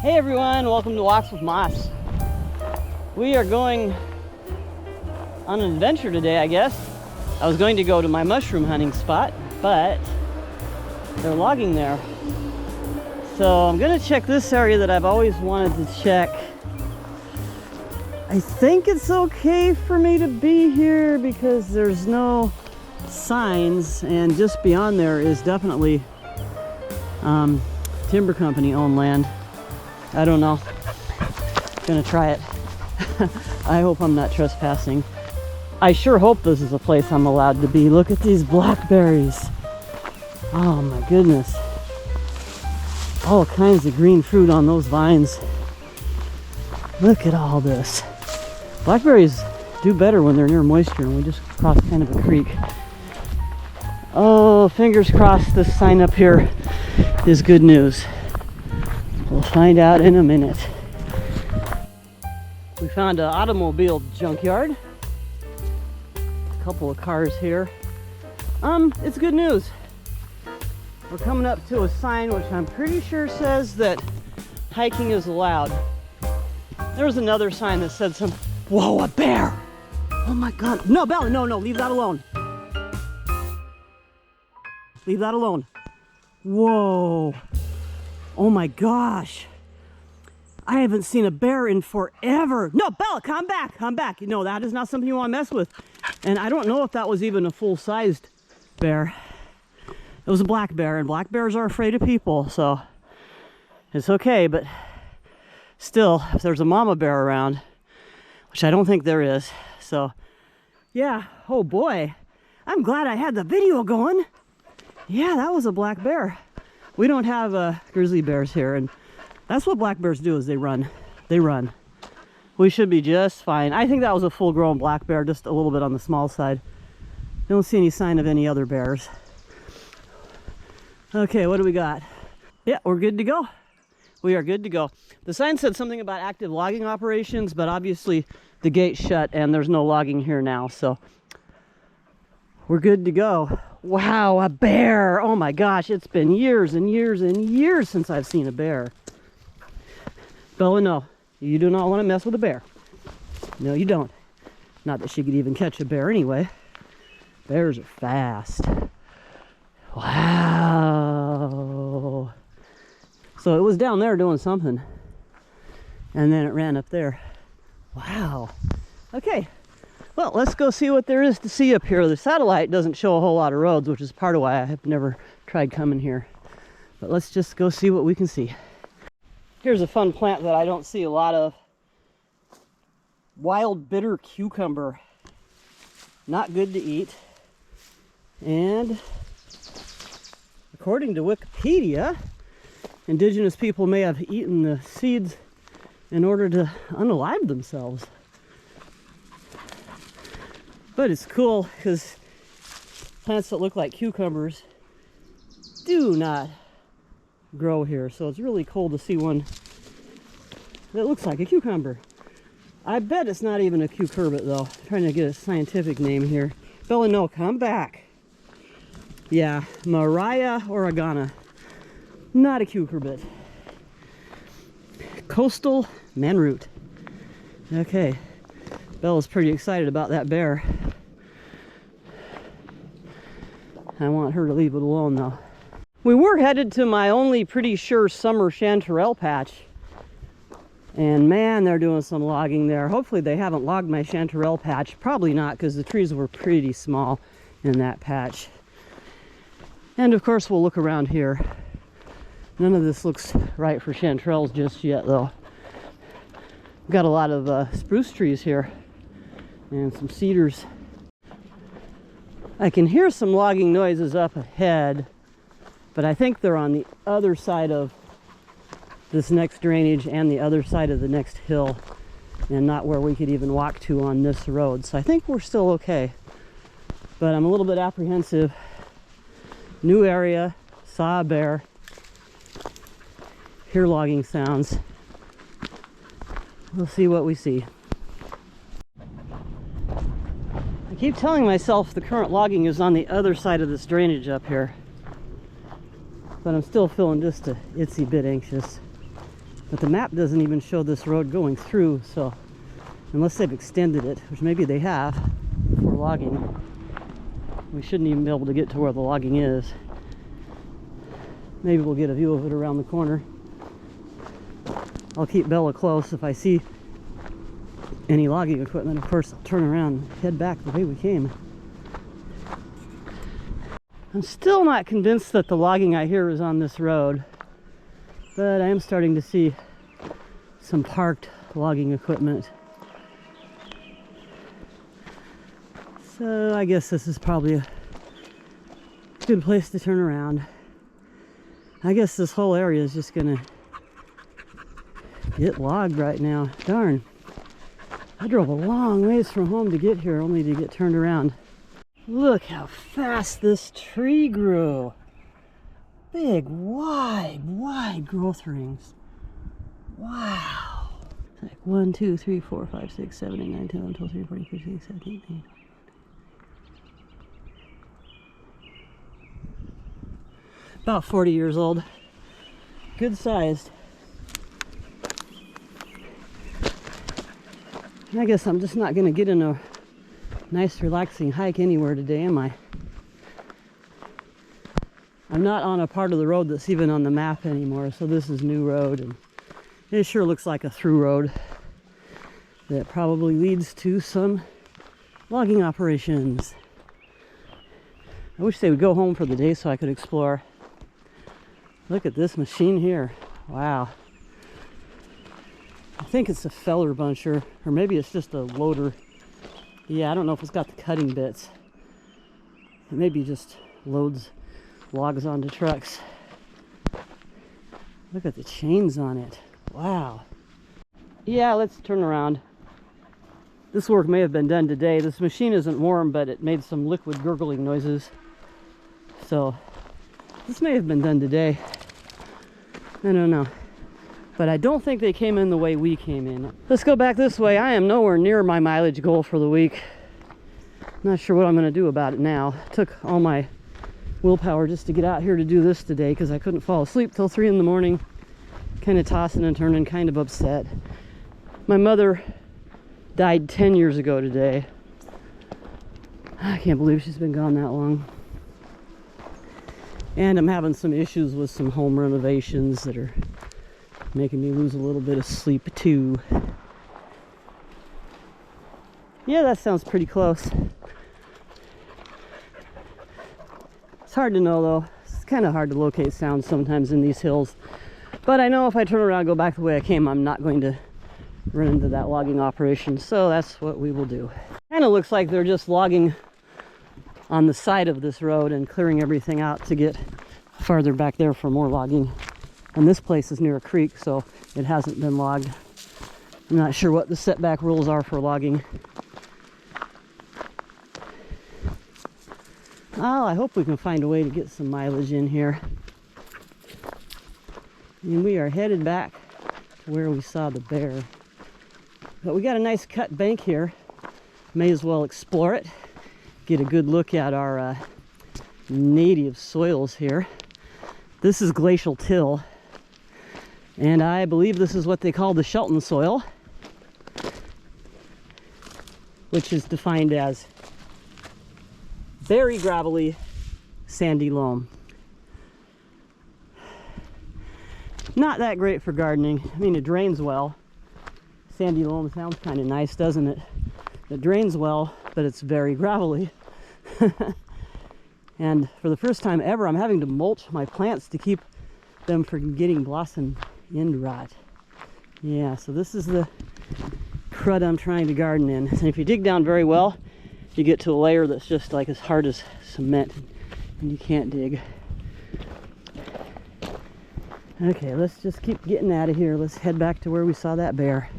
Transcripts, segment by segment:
Hey everyone, welcome to Walks with Moss. We are going on an adventure today, I guess. I was going to go to my mushroom hunting spot, but they're logging there. So I'm gonna check this area that I've always wanted to check. I think it's okay for me to be here because there's no signs, and just beyond there is definitely timber company owned land. I don't know. Gonna try it. I hope I'm not trespassing. I sure hope this is a place I'm allowed to be. Look at these blackberries. Oh my goodness. All kinds of green fruit on those vines. Look at all this. Blackberries do better when they're near moisture, and we just crossed kind of a creek. Oh, fingers crossed this sign up here is good news. We'll find out in a minute. We found an automobile junkyard. A couple of cars here. It's good news. We're coming up to a sign which I'm pretty sure says that hiking is allowed. There was another sign that said some, whoa, a bear! Oh my God, no, Bella, no, leave that alone. Leave that alone. Whoa. Oh my gosh. I haven't seen a bear in forever. No, Bella, come back, come back. No, that is not something you want to mess with. And I don't know if that was even a full-sized bear. It was a black bear, and black bears are afraid of people, so it's okay, but still, if there's a mama bear around, which I don't think there is, so yeah, oh boy, I'm glad I had the video going. Yeah, that was a black bear. We don't have grizzly bears here, and that's what black bears do, is they run. They run. We should be just fine. I think that was a full-grown black bear, just a little bit on the small side. Don't see any sign of any other bears. Okay, what do we got? Yeah, we're good to go. We are good to go. The sign said something about active logging operations, but obviously the gate's shut and there's no logging here now, so we're good to go. Wow, a bear! Oh my gosh, it's been years and years and years since I've seen a bear. Bella, no. You do not want to mess with a bear. No, you don't. Not that she could even catch a bear anyway. Bears are fast. Wow. So it was down there doing something, and then it ran up there. Wow. Okay. Well, let's go see what there is to see up here. The satellite doesn't show a whole lot of roads, which is part of why I have never tried coming here. But let's just go see what we can see. Here's a fun plant that I don't see a lot of. Wild bitter cucumber. Not good to eat. And according to Wikipedia, indigenous people may have eaten the seeds in order to unalive themselves. But it's cool because plants that look like cucumbers do not grow here. So it's really cool to see one that looks like a cucumber. I bet it's not even a cucurbit though. I'm trying to get a scientific name here. Bella, no, come back. Yeah, Mariah oregana. Not a cucurbit. Coastal manroot. Okay. Bella's pretty excited about that bear. I want her to leave it alone though. We were headed to my only pretty sure summer chanterelle patch. And man, they're doing some logging there. Hopefully they haven't logged my chanterelle patch. Probably not, because the trees were pretty small in that patch. And of course we'll look around here. None of this looks right for chanterelles just yet though. We've got a lot of spruce trees here and some cedars. I can hear some logging noises up ahead, but I think they're on the other side of this next drainage and the other side of the next hill, and not where we could even walk to on this road. So I think we're still okay, but I'm a little bit apprehensive. New area, saw a bear, hear logging sounds. We'll see what we see. I keep telling myself the current logging is on the other side of this drainage up here, but I'm still feeling just a itsy bit anxious. But the map doesn't even show this road going through, so unless they've extended it, which maybe they have for logging, we shouldn't even be able to get to where the logging is. Maybe we'll get a view of it around the corner. I'll keep Bella close. If I see any logging equipment, of course, I'll turn around and head back the way we came. I'm still not convinced that the logging I hear is on this road, but I am starting to see some parked logging equipment. So I guess this is probably a good place to turn around. I guess this whole area is just gonna get logged right now. Darn. I drove a long ways from home to get here only to get turned around. Look how fast this tree grew. Big, wide growth rings. Wow. It's like 1, 2, 3, 4, 5, 6, 7, 8, 9, 10, 11, 12, 13, 14, 15, 16, 17, 18. About 40 years old. Good sized. I guess I'm just not going to get in a nice relaxing hike anywhere today, am I? I'm not on a part of the road that's even on the map anymore, so this is new road, and it sure looks like a through road that probably leads to some logging operations. I wish they would go home for the day so I could explore. Look at this machine here. Wow. I think it's a feller buncher, or maybe it's just a loader. Yeah, I don't know if it's got the cutting bits. It maybe just loads logs onto trucks. Look at the chains on it. Wow. Yeah, let's turn around. This work may have been done today. This machine isn't warm, but it made some liquid gurgling noises. So this may have been done today. I don't know. But I don't think they came in the way we came in. Let's go back this way. I am nowhere near my mileage goal for the week. Not sure what I'm gonna do about it now. It took all my willpower just to get out here to do this today because I couldn't fall asleep till 3 in the morning. Kind of tossing and turning, kind of upset. My mother died 10 years ago today. I can't believe she's been gone that long. And I'm having some issues with some home renovations that are making me lose a little bit of sleep too. Yeah, that sounds pretty close. It's hard to know though. It's kind of hard to locate sounds sometimes in these hills. But I know if I turn around and go back the way I came, I'm not going to run into that logging operation. So that's what we will do. Kind of looks like they're just logging on the side of this road and clearing everything out to get farther back there for more logging. And this place is near a creek, so it hasn't been logged. I'm not sure what the setback rules are for logging. Oh, I hope we can find a way to get some mileage in here. And we are headed back to where we saw the bear. But we got a nice cut bank here. May as well explore it. Get a good look at our native soils here. This is glacial till. And I believe this is what they call the Shelton soil, which is defined as very gravelly, sandy loam. Not that great for gardening. I mean, it drains well. Sandy loam sounds kind of nice, doesn't it? It drains well, but it's very gravelly. And for the first time ever, I'm having to mulch my plants to keep them from getting blossom end rot. Yeah, so this is the crud I'm trying to garden in. And if you dig down very well, you get to a layer that's just like as hard as cement, and you can't dig. Okay, let's just keep getting out of here. Let's head back to where we saw that bear.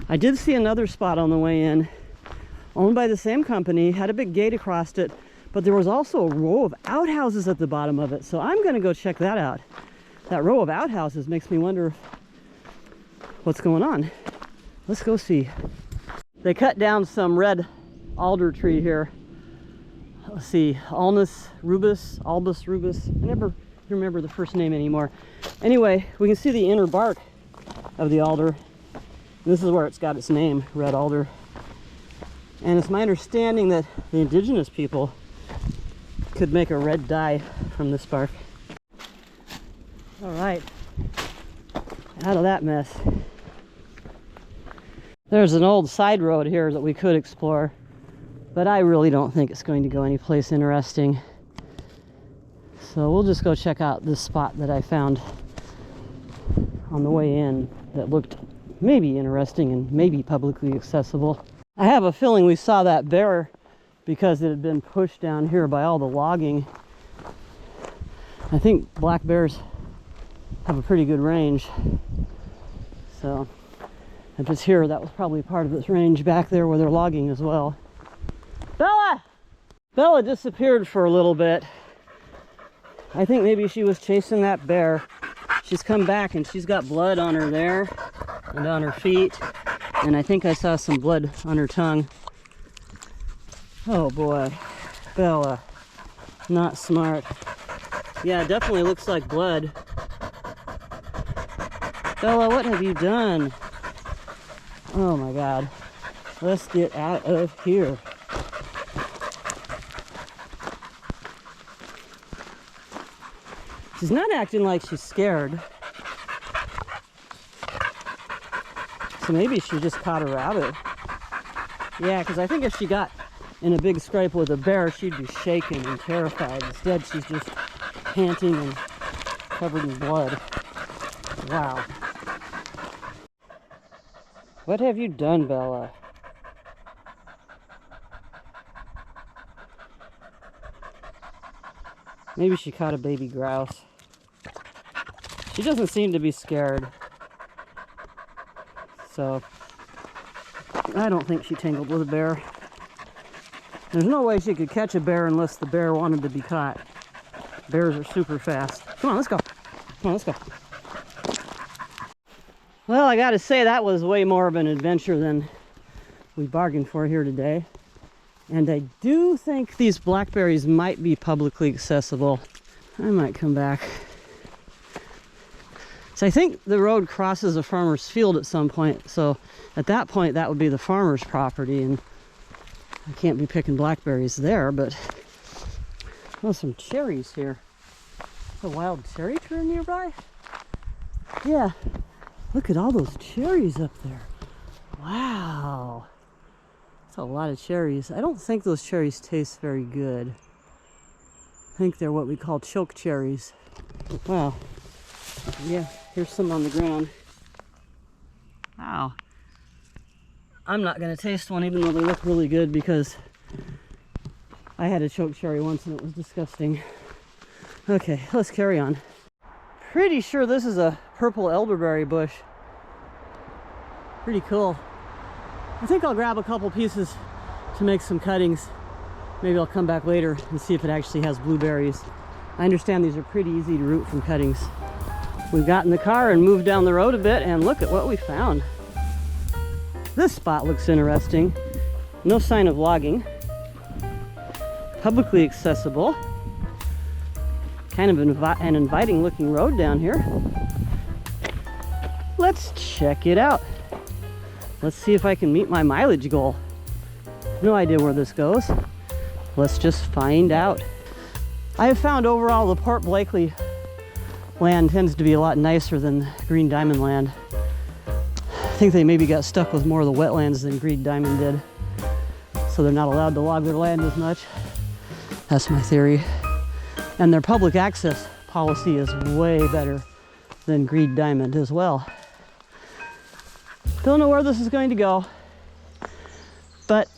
I did see another spot on the way in, owned by the same company, had a big gate across it, but there was also a row of outhouses at the bottom of it, so I'm gonna go check that out. That row of outhouses makes me wonder what's going on. Let's go see. They cut down some red alder tree here. Let's see, albus rubus. I never remember the first name anymore. Anyway, we can see the inner bark of the alder. This is where it's got its name, red alder. And it's my understanding that the indigenous people could make a red dye from this bark. All right, out of that mess. There's an old side road here that we could explore, but I really don't think it's going to go anyplace interesting. So we'll just go check out this spot that I found on the way in that looked maybe interesting and maybe publicly accessible. I have a feeling we saw that bear because it had been pushed down here by all the logging. I think black bears have a pretty good range. So if it's here, that was probably part of its range back there where they're logging as well. Bella! Bella disappeared for a little bit. I think maybe she was chasing that bear. She's come back and she's got blood on her there and on her feet. And I think I saw some blood on her tongue. Oh boy, Bella, not smart. Yeah, it definitely looks like blood. Bella, what have you done? Oh my God, let's get out of here. She's not acting like she's scared. So maybe she just caught a rabbit. Yeah, because I think if she got in a big scrape with a bear, she'd be shaken and terrified. Instead, she's just panting and covered in blood. Wow. What have you done, Bella? Maybe she caught a baby grouse. She doesn't seem to be scared. So, I don't think she tangled with a bear. There's no way she could catch a bear unless the bear wanted to be caught. Bears are super fast. Come on, let's go. Come on, let's go. Well, I gotta say that was way more of an adventure than we bargained for here today. And I do think these blackberries might be publicly accessible. I might come back. So I think the road crosses a farmer's field at some point. So at that point, that would be the farmer's property. And I can't be picking blackberries there, but oh, some cherries here. A wild cherry tree nearby? Yeah, look at all those cherries up there. Wow. That's a lot of cherries. I don't think those cherries taste very good. I think they're what we call choke cherries. Wow. Yeah, here's some on the ground. Wow. I'm not going to taste one even though they look really good because I had a choke cherry once and it was disgusting. Okay, let's carry on. Pretty sure this is a purple elderberry bush. Pretty cool. I think I'll grab a couple pieces to make some cuttings. Maybe I'll come back later and see if it actually has blueberries. I understand these are pretty easy to root from cuttings. We've got in the car and moved down the road a bit and look at what we found. This spot looks interesting. No sign of logging. Publicly accessible. Kind of an inviting looking road down here. Let's check it out. Let's see if I can meet my mileage goal. No idea where this goes. Let's just find out. I have found overall the Port Blakely land tends to be a lot nicer than Green Diamond land. I think they maybe got stuck with more of the wetlands than Green Diamond did. So they're not allowed to log their land as much. That's my theory. And their public access policy is way better than Green Diamond as well. Don't know where this is going to go, but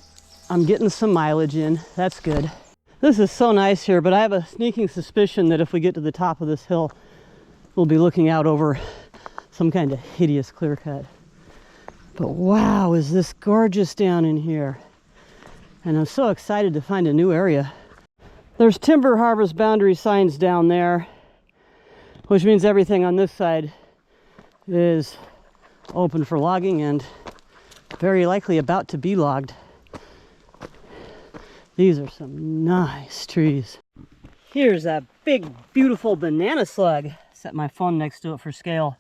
I'm getting some mileage in. That's good. This is so nice here, but I have a sneaking suspicion that if we get to the top of this hill, we'll be looking out over some kind of hideous clear cut. But wow, is this gorgeous down in here. And I'm so excited to find a new area. There's timber harvest boundary signs down there, which means everything on this side is open for logging and very likely about to be logged. These are some nice trees. Here's a big, beautiful banana slug. Set my phone next to it for scale.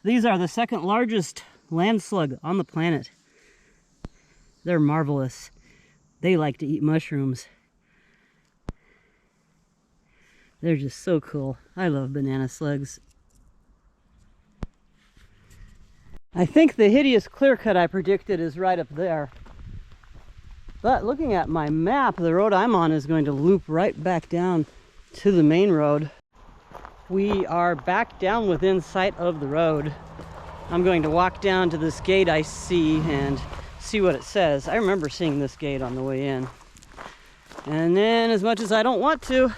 These are the second largest land slug on the planet. They're marvelous. They like to eat mushrooms. They're just so cool. I love banana slugs. I think the hideous clear cut I predicted is right up there. But looking at my map, the road I'm on is going to loop right back down to the main road. We are back down within sight of the road. I'm going to walk down to this gate I see and see what it says. I remember seeing this gate on the way in. And then, as much as I don't want to,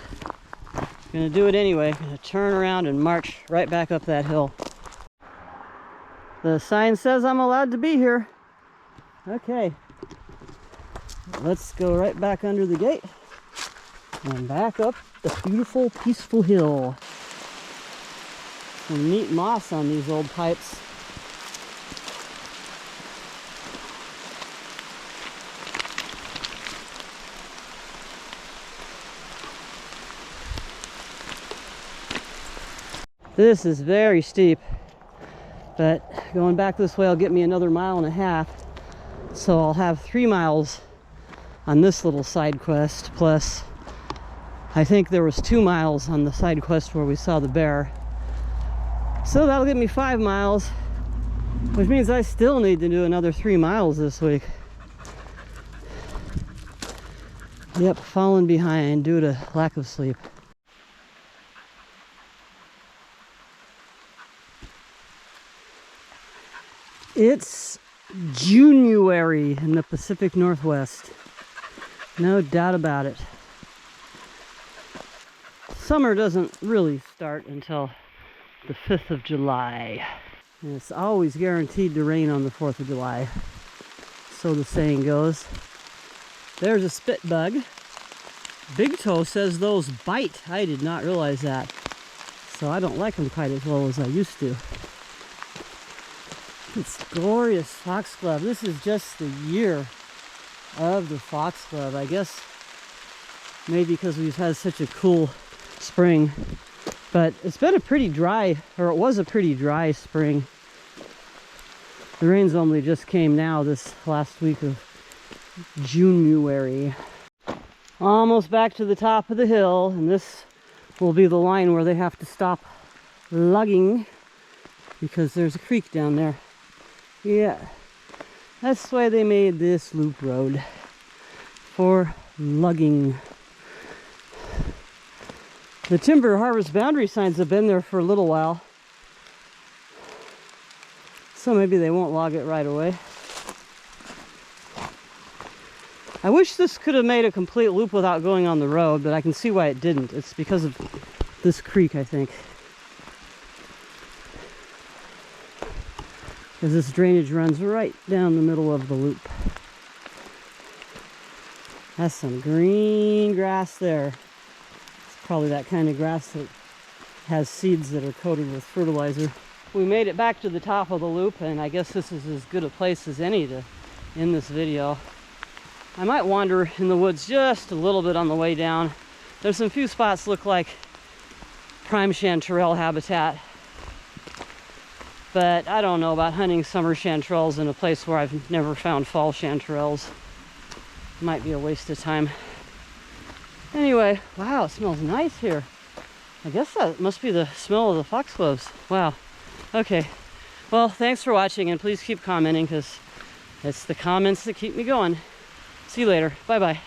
I'm gonna do it anyway. I'm gonna turn around and march right back up that hill. The sign says I'm allowed to be here. Okay. Let's go right back under the gate and back up the beautiful, peaceful hill. Some neat moss on these old pipes. This is very steep, but going back this way will get me another 1.5 miles. So I'll have 3 miles on this little side quest, plus I think there was 2 miles on the side quest where we saw the bear. So that'll get me 5 miles, which means I still need to do another 3 miles this week. Yep, falling behind due to lack of sleep. It's January in the Pacific Northwest. No doubt about it. Summer doesn't really start until the 5th of July. And it's always guaranteed to rain on the 4th of July. So the saying goes. There's a spit bug. Big Toe says those bite. I did not realize that. So I don't like them quite as well as I used to. It's glorious foxglove. This is just the year of the foxglove. I guess maybe because we've had such a cool spring. But it's been a pretty dry, or it was a pretty dry spring. The rains only just came now this last week of January. Almost back to the top of the hill, and this will be the line where they have to stop lugging because there's a creek down there. Yeah, that's why they made this loop road, for lugging. The timber harvest boundary signs have been there for a little while, so maybe they won't log it right away. I wish this could have made a complete loop without going on the road, but I can see why it didn't. It's because of this creek, I think. Because this drainage runs right down the middle of the loop. That's some green grass there. It's probably that kind of grass that has seeds that are coated with fertilizer. We made it back to the top of the loop, and I guess this is as good a place as any to end this video. I might wander in the woods just a little bit on the way down. There's some few spots look like prime chanterelle habitat. But I don't know about hunting summer chanterelles in a place where I've never found fall chanterelles. Might be a waste of time. Anyway, wow, it smells nice here. I guess that must be the smell of the foxgloves. Wow. Okay. Well, thanks for watching, and please keep commenting because it's the comments that keep me going. See you later. Bye-bye.